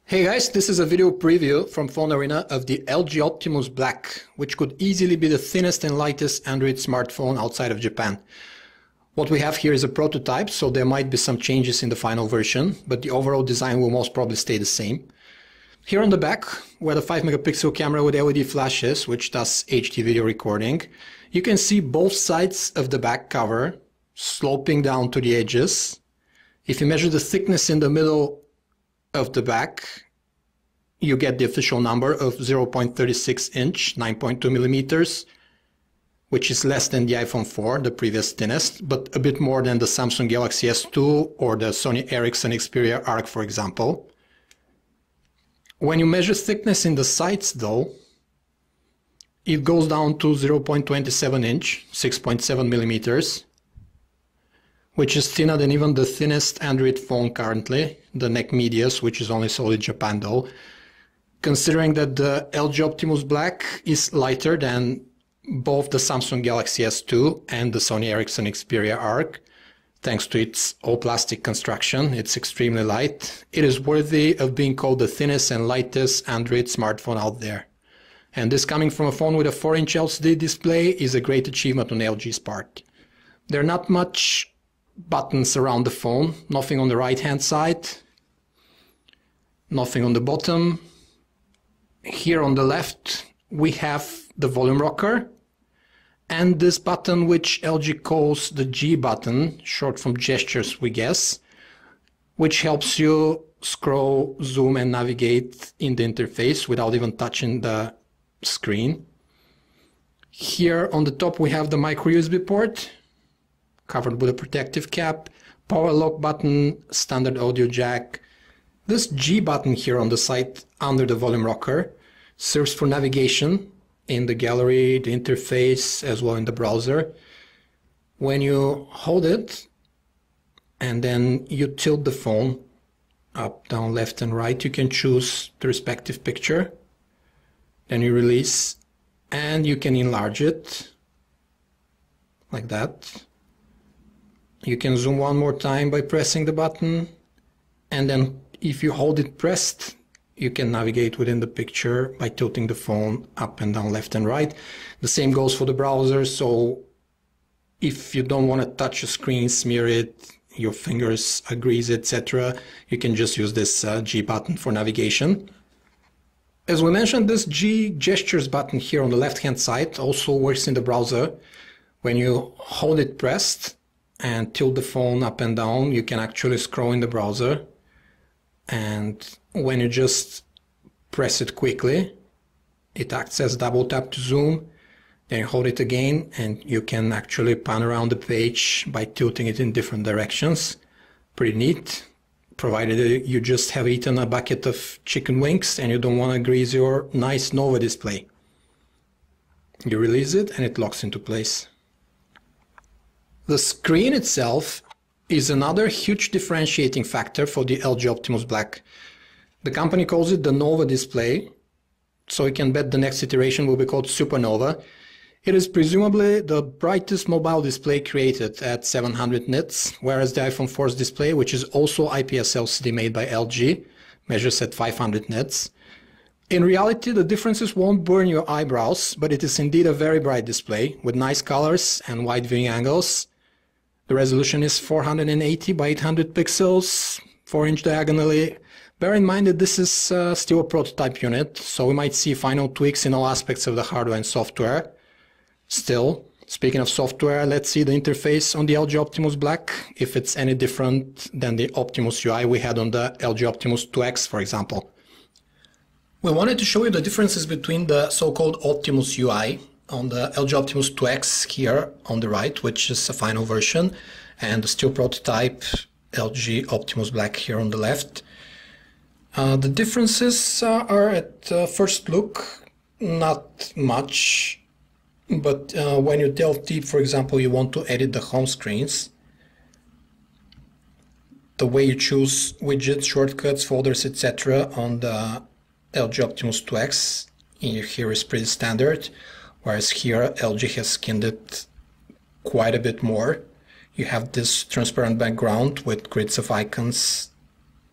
Hey guys, this is a video preview from Phone Arena of the LG Optimus Black, which could easily be the thinnest and lightest Android smartphone outside of Japan. What we have here is a prototype, so there might be some changes in the final version, but the overall design will most probably stay the same. Here on the back, where the 5-megapixel camera with LED flashes, which does HD video recording, you can see both sides of the back cover sloping down to the edges. If you measure the thickness in the middle of the back, you get the official number of 0.36 inch, 9.2 millimeters, which is less than the iPhone 4, the previous thinnest, but a bit more than the Samsung Galaxy S2 or the Sony Ericsson Xperia Arc, for example. When you measure thickness in the sides, though, it goes down to 0.27 inch, 6.7 millimeters, which is thinner than even the thinnest Android phone currently, the Neck Medias, which is only sold in Japan though. Considering that the LG Optimus Black is lighter than both the Samsung Galaxy S2 and the Sony Ericsson Xperia Arc, thanks to its all-plastic construction, it's extremely light. It is worthy of being called the thinnest and lightest Android smartphone out there. And this coming from a phone with a 4-inch LCD display is a great achievement on LG's part. There are not much buttons around the phone, nothing on the right hand side, nothing on the bottom. Here on the left we have the volume rocker and this button which LG calls the G button, short from gestures we guess, which helps you scroll, zoom and navigate in the interface without even touching the screen. Here on the top we have the micro USB port, covered with a protective cap, power lock button, standard audio jack. This G button here on the side under the volume rocker serves for navigation in the gallery, the interface, as well in the browser. When you hold it and then you tilt the phone up, down, left and right, you can choose the respective picture. Then you release and you can enlarge it like that. You can zoom one more time by pressing the button, and then if you hold it pressed, you can navigate within the picture by tilting the phone up and down, left and right. The same goes for the browser, so if you don't want to touch a screen, smear it, your fingers grease, etc., you can just use this G button for navigation. As we mentioned, this G gestures button here on the left hand side also works in the browser. When you hold it pressed and tilt the phone up and down, you can actually scroll in the browser, and when you just press it quickly, it acts as double tap to zoom. Then you hold it again and you can actually pan around the page by tilting it in different directions. Pretty neat, provided you just have eaten a bucket of chicken wings and you don't want to grease your nice Nova display. You release it and it locks into place. The screen itself is another huge differentiating factor for the LG Optimus Black. The company calls it the Nova display, so you can bet the next iteration will be called Supernova. It is presumably the brightest mobile display created at 700 nits, whereas the iPhone 4's display, which is also IPS LCD made by LG, measures at 500 nits. In reality, the differences won't burn your eyebrows, but it is indeed a very bright display with nice colors and wide viewing angles. The resolution is 480 by 800 pixels, 4-inch diagonally. Bear in mind that this is still a prototype unit, so we might see final tweaks in all aspects of the hardware and software. Still, speaking of software, let's see the interface on the LG Optimus Black, if it's any different than the Optimus UI we had on the LG Optimus 2X, for example. We wanted to show you the differences between the so-called Optimus UI on the LG Optimus 2X here on the right, which is a final version, and the still prototype LG Optimus Black here on the left. The differences are at first look not much, but when you delve deep, for example, you want to edit the home screens, the way you choose widgets, shortcuts, folders, etc. on the LG Optimus 2X here is pretty standard, whereas here LG has skinned it quite a bit more. You have this transparent background with grids of icons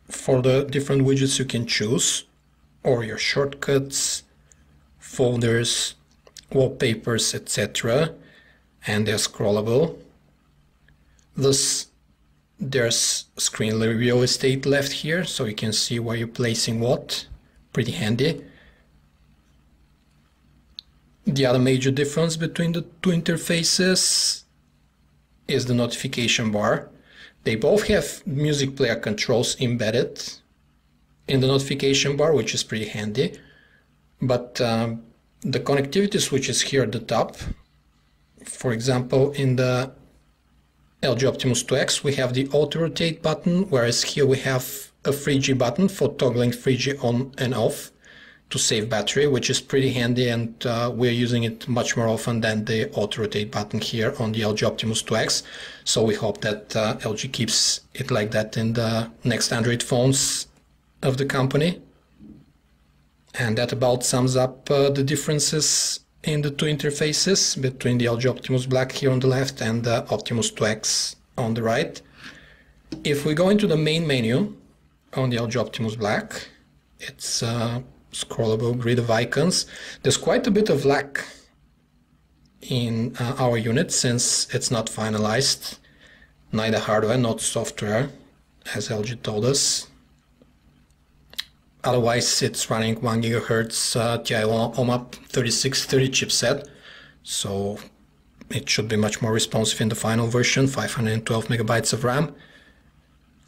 for the different widgets you can choose, or your shortcuts, folders, wallpapers, etc. And they're scrollable. Thus, there's screen real estate left here, so you can see where you're placing what. Pretty handy. The other major difference between the two interfaces is the notification bar. They both have music player controls embedded in the notification bar, which is pretty handy. But the connectivity switch is here at the top. For example, in the LG Optimus 2X, we have the auto rotate button, whereas here we have a 3G button for toggling 3G on and off to save battery, which is pretty handy, and we're using it much more often than the auto rotate button here on the LG Optimus 2X. So we hope that LG keeps it like that in the next Android phones of the company. And that about sums up the differences in the two interfaces between the LG Optimus Black here on the left and the Optimus 2X on the right. If we go into the main menu on the LG Optimus Black, it's a scrollable grid of icons. There's quite a bit of lag in our unit since it's not finalized, neither hardware nor software, as LG told us. Otherwise, it's running 1 GHz TI OMAP 3630 chipset, so it should be much more responsive in the final version, 512 megabytes of RAM.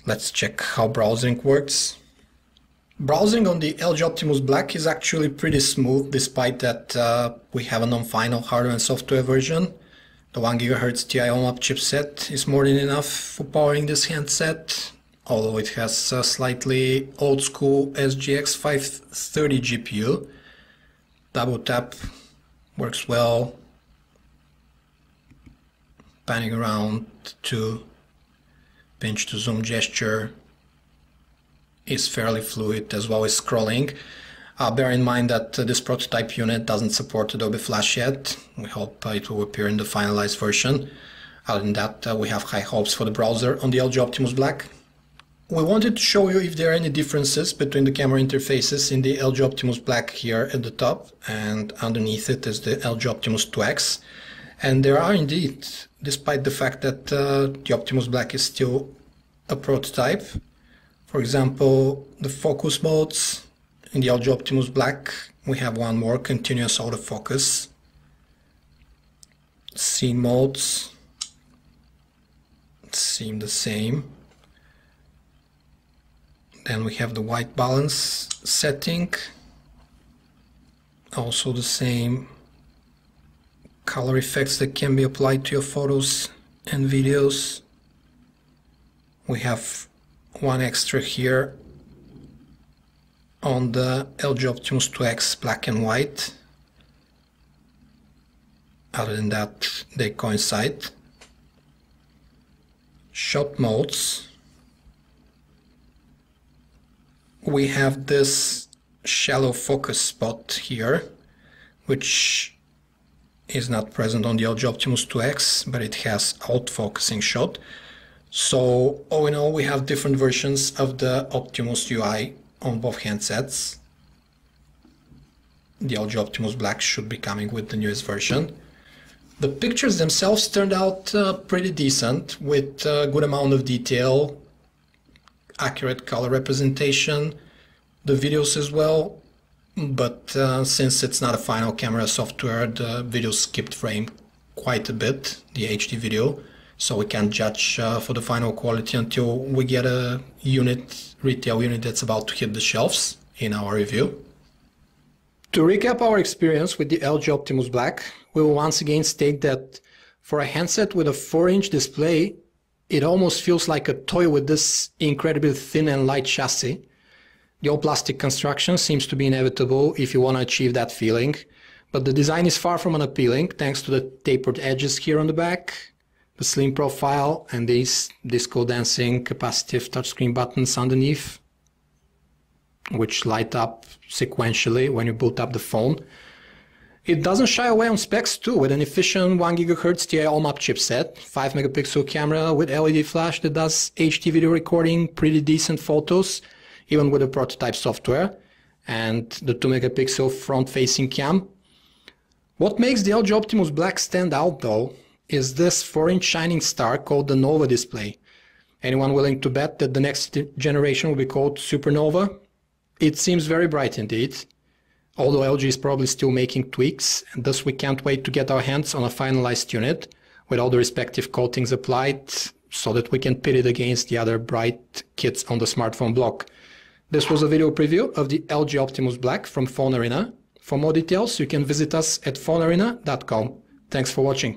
Let's check how browsing works. Browsing on the LG Optimus Black is actually pretty smooth, despite that we have a non-final hardware and software version. The 1 GHz TI OMAP chipset is more than enough for powering this handset, although it has a slightly old-school SGX 530 GPU. Double tap works well. Panning around to pinch to zoom gesture is fairly fluid, as well as scrolling. Bear in mind that this prototype unit doesn't support Adobe Flash yet. We hope it will appear in the finalized version. Other than that, we have high hopes for the browser on the LG Optimus Black. We wanted to show you if there are any differences between the camera interfaces in the LG Optimus Black here at the top, and underneath it is the LG Optimus 2X. And there are indeed, despite the fact that the Optimus Black is still a prototype. For example, the focus modes in the LG Optimus Black, we have one more, continuous autofocus. Scene modes seem the same. Then we have the white balance setting, also the same. Color effects that can be applied to your photos and videos. We have one extra here on the LG Optimus 2X black and white. Other than that, they coincide. Shot modes. We have this shallow focus spot here, which is not present on the LG Optimus 2X, but it has out-focusing shot. So all in all, we have different versions of the Optimus UI on both handsets. The LG Optimus Black should be coming with the newest version. The pictures themselves turned out pretty decent, with a good amount of detail, accurate color representation, the videos as well. But since it's not a final camera software, the video skipped frame quite a bit, the HD video, so we can't judge for the final quality until we get a retail unit that's about to hit the shelves in our review. To recap our experience with the LG Optimus Black, we will once again state that for a handset with a 4-inch display, it almost feels like a toy with this incredibly thin and light chassis. The all-plastic construction seems to be inevitable if you want to achieve that feeling, but the design is far from unappealing thanks to the tapered edges here on the back, the slim profile, and these disco dancing capacitive touchscreen buttons underneath, which light up sequentially when you boot up the phone. It doesn't shy away on specs too, with an efficient 1 GHz TI all-map chipset, 5 megapixel camera with LED flash that does HD video recording, pretty decent photos, even with the prototype software, and the 2 megapixel front-facing cam. What makes the LG Optimus Black stand out though is this 4-inch shining star called the Nova display. Anyone willing to bet that the next generation will be called Supernova? It seems very bright indeed. Although LG is probably still making tweaks, and thus we can't wait to get our hands on a finalized unit with all the respective coatings applied so that we can pit it against the other bright kits on the smartphone block. This was a video preview of the LG Optimus Black from Phone Arena. For more details, you can visit us at phonearena.com. Thanks for watching.